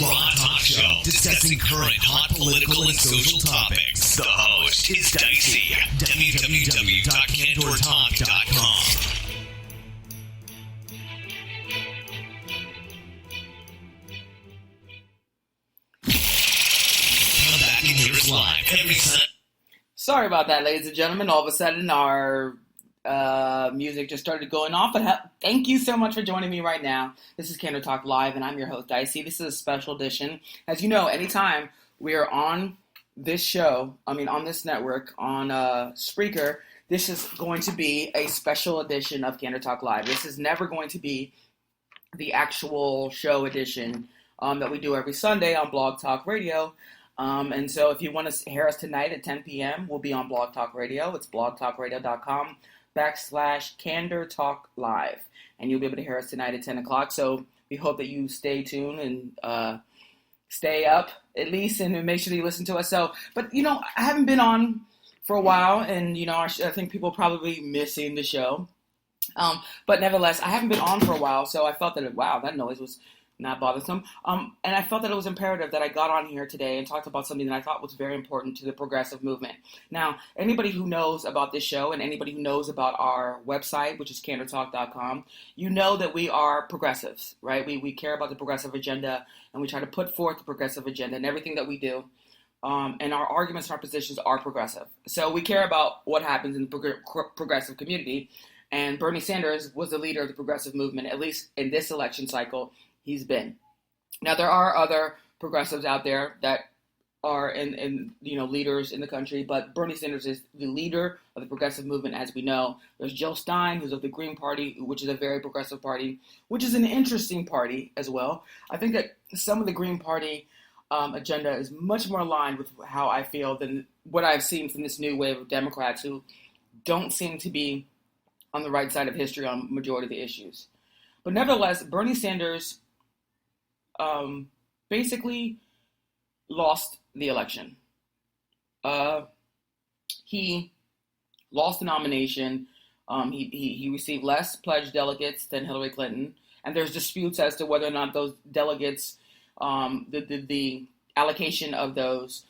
Raw talk show discussing current hot political and social topics. The host is Dicey. www.candortalk.com. Come back and hear us live every Sunday. Sorry about that, ladies and gentlemen. All of a sudden, our music just started going off. But thank you so much for joining me right now. This is Candor Talk Live, and I'm your host, Dicey. This is a special edition. As you know, anytime we are on this show, on this network, on Spreaker, this is going to be a special edition of Candor Talk Live. This is never going to be the actual show edition that we do every Sunday on Blog Talk Radio. And so if you want to hear us tonight at 10 p.m., we'll be on Blog Talk Radio. It's blogtalkradio.com/Candor Talk Live. And you'll be able to hear us tonight at 10 o'clock. So we hope that you stay tuned and stay up at least and make sure that you listen to us. But I haven't been on for a while, and, I think people are probably missing the show. But nevertheless, I haven't been on for a while, so I felt that, that noise was not bothersome. And I felt that it was imperative that I got on here today and talked about something that I thought was very important to the progressive movement. Now, anybody who knows about this show and anybody who knows about our website, which is candortalk.com, you know that we are progressives, right? We care about the progressive agenda, and we try to put forth the progressive agenda in everything that we do. And our arguments and our positions are progressive. So we care about what happens in the progressive community. And Bernie Sanders was the leader of the progressive movement, at least in this election cycle. He's been. Now, there are other progressives out there that are in leaders in the country, but Bernie Sanders is the leader of the progressive movement, as we know. There's Jill Stein, who's of the Green Party, which is a very progressive party, which is an interesting party as well. I think that some of the Green Party agenda is much more aligned with how I feel than what I've seen from this new wave of Democrats who don't seem to be on the right side of history on majority of the issues. But nevertheless, Bernie Sanders basically lost the election. He lost the nomination. He received less pledged delegates than Hillary Clinton, and there's disputes as to whether or not those delegates, the allocation of those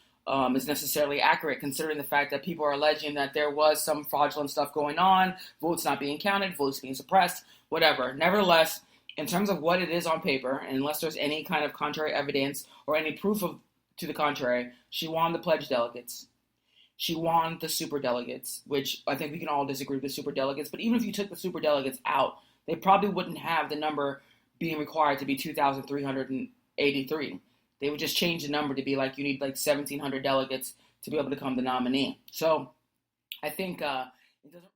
is necessarily accurate, considering the fact that people are alleging that there was some fraudulent stuff going on, votes not being counted, votes being suppressed, whatever. Nevertheless, in terms of what it is on paper, and unless there's any kind of contrary evidence or any proof to the contrary, she won the pledged delegates. She won the super delegates, which I think we can all disagree with the super delegates. But even if you took the super delegates out, they probably wouldn't have the number being required to be 2,383. They would just change the number to be like you need like 1,700 delegates to be able to become the nominee. So I think it doesn't.